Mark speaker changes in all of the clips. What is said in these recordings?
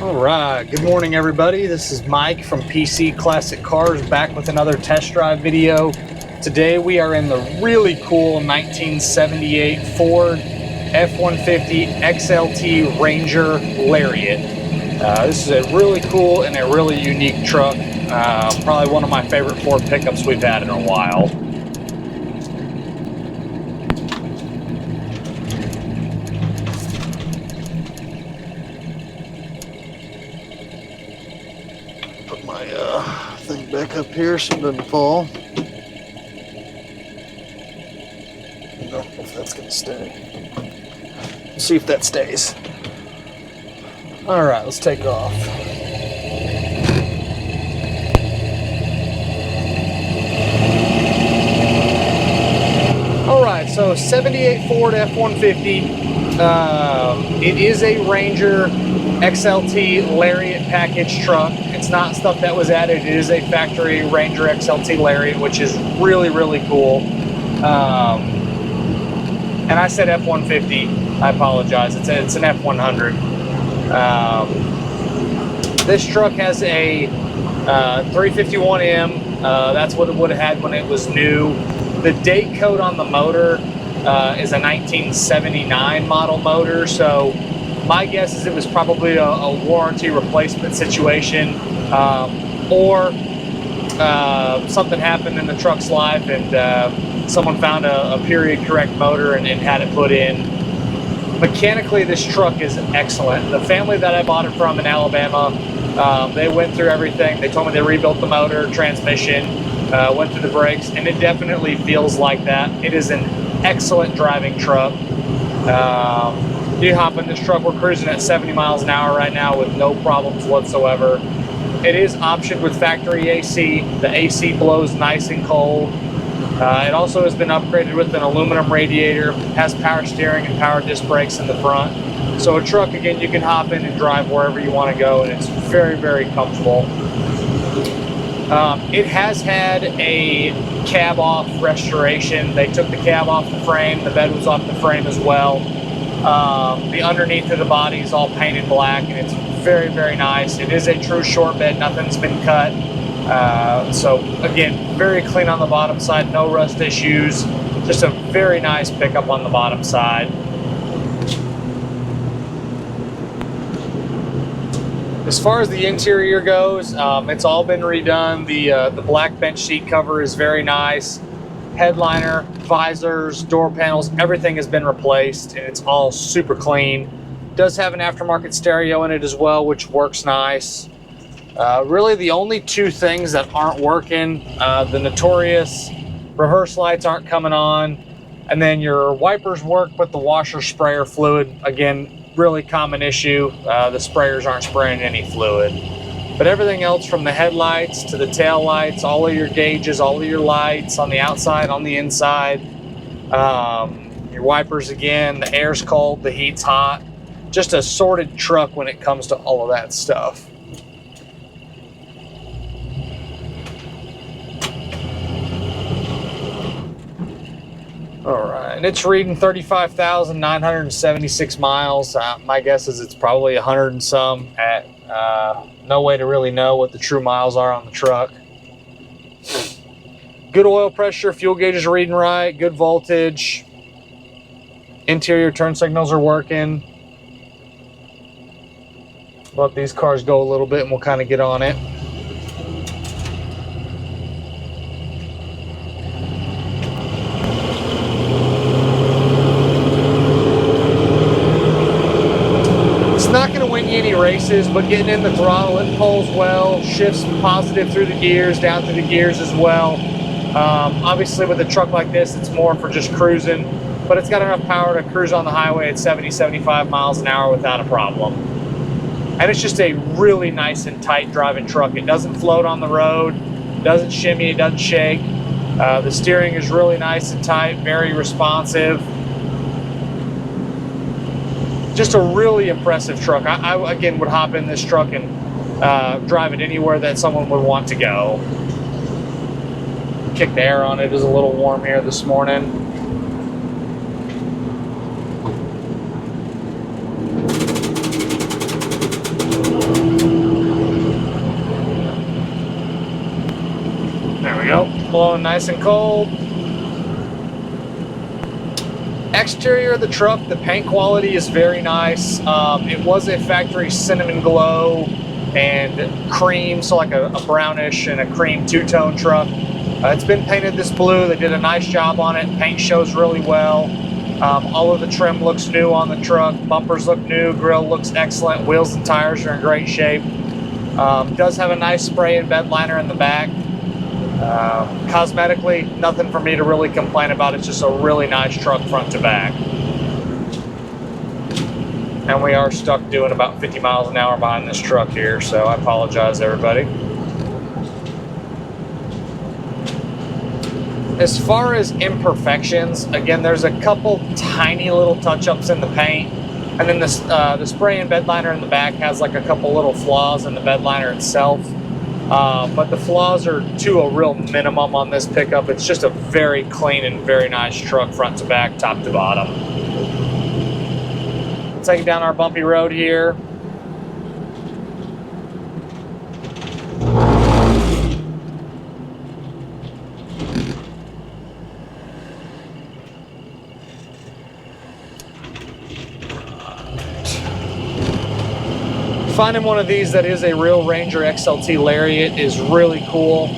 Speaker 1: All right, good morning everybody. This is Mike from PC Classic Cars, back with another test drive video. Today we are in the really cool 1978 Ford F-150 XLT Ranger Lariat. This is a really cool and a really unique truck. Probably one of my favorite Ford pickups we've had in a while.
Speaker 2: Put my thing back up here so it doesn't fall. I don't know if that's gonna stay. Let's see if that stays.
Speaker 1: All right, let's take off. All right, so 78 Ford F-150. It is a Ranger XLT Lariat package truck. It's not stuff that was added. It is a factory Ranger XLT Lariat, which is really, really cool. And I said F-150. I apologize. It's an F100. This truck has a 351M. That's what it would have had when it was new. The date code on the motor is a 1979 model motor, so my guess is it was probably a warranty replacement situation, or something happened in the truck's life and someone found a period correct motor and had it put in. Mechanically, this truck is excellent. The family that I bought it from in Alabama, they went through everything. They told me they rebuilt the motor, transmission, went through the brakes, and it definitely feels like that. It is an excellent driving truck. You hop in this truck, we're cruising at 70 miles an hour right now with no problems whatsoever. It is optioned with factory AC. The AC blows nice and cold. It also has been upgraded with an aluminum radiator, has power steering and power disc brakes in the front. So a truck, again, you can hop in and drive wherever you want to go, and it's very, very comfortable. It has had a cab off restoration. They took the cab off the frame, the bed was off the frame as well. The underneath of the body is all painted black, and it's very, very nice. It is a true short bed, nothing's been cut. So again, very clean on the bottom side, no rust issues, just a very nice pickup on the bottom side. As far as the interior goes, it's all been redone. The black bench seat cover is very nice. Headliner, visors, door panels, everything has been replaced, and it's all super clean. It does have an aftermarket stereo in it as well, which works nice. Really the only two things that aren't working, the notorious reverse lights aren't coming on, and then your wipers work, but the washer sprayer fluid, again, really common issue. The sprayers aren't spraying any fluid. But everything else, from the headlights to the tail lights, all of your gauges, all of your lights on the outside, on the inside, your wipers, again, the air's cold, the heat's hot. Just a sorted truck when it comes to all of that stuff. All right, and it's reading 35,976 miles. My guess is it's probably 100 and some. At no way to really know what the true miles are on the truck. Good oil pressure, fuel gauges are reading right, good voltage. Interior turn signals are working. Let these cars go a little bit and we'll kind of get on it. Not going to win you any races, but getting in the throttle, it pulls well, shifts positive through the gears, down through the gears as well. Obviously with a truck like this, it's more for just cruising. but it's got enough power to cruise on the highway at 70, 75 miles an hour without a problem. And it's just a really nice and tight driving truck. It doesn't float on the road, doesn't shimmy, it doesn't shake. The steering is really nice and tight, very responsive. Just a really impressive truck. I again would hop in this truck and drive it anywhere that someone would want to go. Kick the air on it. Is a little warm here this morning. There we go, blowing nice and cold. Exterior of the truck, the paint quality is very nice. It was a factory cinnamon glow and cream, so like a brownish and a cream two-tone truck. It's been painted this blue. They did a nice job on it. Paint shows really well. All of the trim looks new on the truck. Bumpers look new. Grille looks excellent. Wheels and tires are in great shape. Does have a nice spray and bed liner in the back. Cosmetically, nothing for me to really complain about. It's just a really nice truck front to back. And we are stuck doing about 50 miles an hour behind this truck here, so I apologize, everybody. As far as imperfections, again, there's a couple tiny little touch-ups in the paint, and then the spray and bed liner in the back has like a couple little flaws in the bed liner itself. But the flaws are to a real minimum on this pickup. It's just a very clean and very nice truck front to back, top to bottom. Taking down our bumpy road here. Finding one of these that is a real Ranger XLT Lariat is really cool.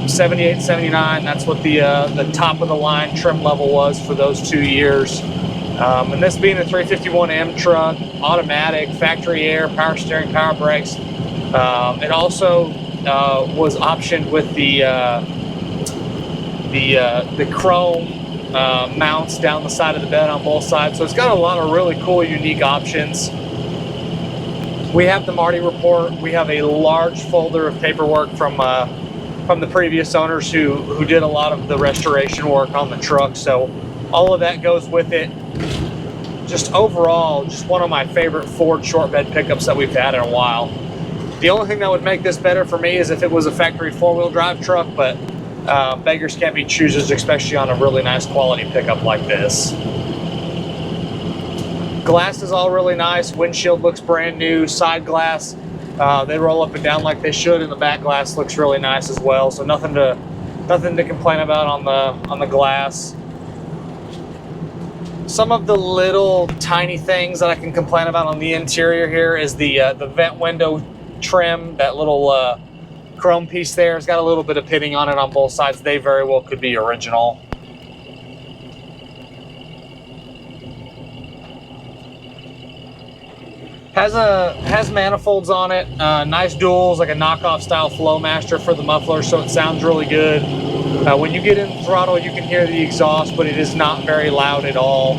Speaker 1: 78, 79, that's what the top of the line trim level was for those 2 years. And this being a 351M truck, automatic, factory air, power steering, power brakes. It also was optioned with the chrome mounts down the side of the bed on both sides. So it's got a lot of really cool, unique options. We have the Marty report. We have a large folder of paperwork from the previous owners who did a lot of the restoration work on the truck. So all of that goes with it. Just overall, just one of my favorite Ford short bed pickups that we've had in a while. The only thing that would make this better for me is if it was a factory four-wheel drive truck, but beggars can't be choosers, especially on a really nice quality pickup like this. Glass is all really nice. Windshield looks brand new. Side glass, they roll up and down like they should, and the back glass looks really nice as well. So nothing to complain about on the glass. Some of the little tiny things that I can complain about on the interior here is the vent window trim. That little chrome piece there has got a little bit of pitting on it on both sides. They very well could be original. Has manifolds on it, nice duals, like a knockoff style Flowmaster for the muffler, so it sounds really good. When you get in the throttle, you can hear the exhaust, but it is not very loud at all.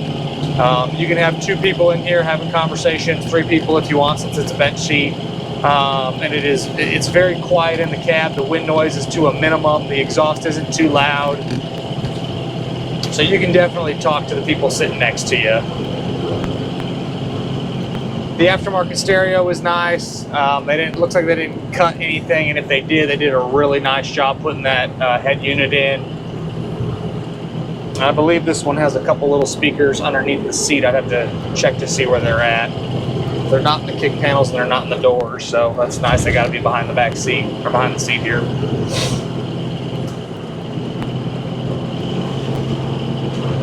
Speaker 1: You can have 2 people in here having conversations, 3 people if you want, since it's a bench seat. And it's very quiet in the cab. The wind noise is to a minimum. The exhaust isn't too loud. So you can definitely talk to the people sitting next to you. The aftermarket stereo is nice. Looks like they didn't cut anything, and if they did, they did a really nice job putting that head unit in. I believe this one has a couple little speakers underneath the seat. I'd have to check to see where they're at. They're not in the kick panels and they're not in the doors, so that's nice. They got to be behind the back seat, or behind the seat here.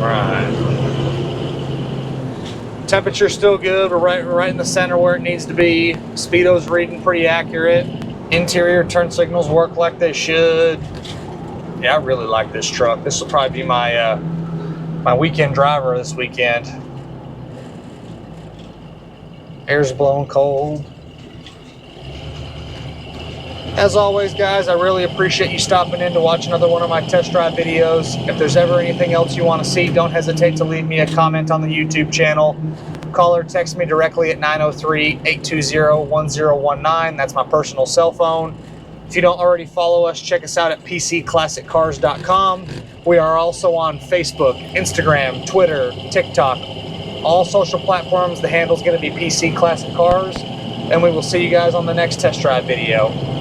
Speaker 1: Right. Temperature's still good. We're right in the center where it needs to be. Speedo's reading pretty accurate. Interior turn signals work like they should. Yeah, I really like this truck. This will probably be my my weekend driver this weekend. Air's blowing cold. As always, guys, I really appreciate you stopping in to watch another one of my test drive videos. If there's ever anything else you want to see, don't hesitate to leave me a comment on the YouTube channel. Call or text me directly at 903-820-1019. That's my personal cell phone. If you don't already follow us, check us out at pcclassiccars.com. We are also on Facebook, Instagram, Twitter, TikTok, all social platforms. The handle's going to be PC Classic Cars, and we will see you guys on the next test drive video.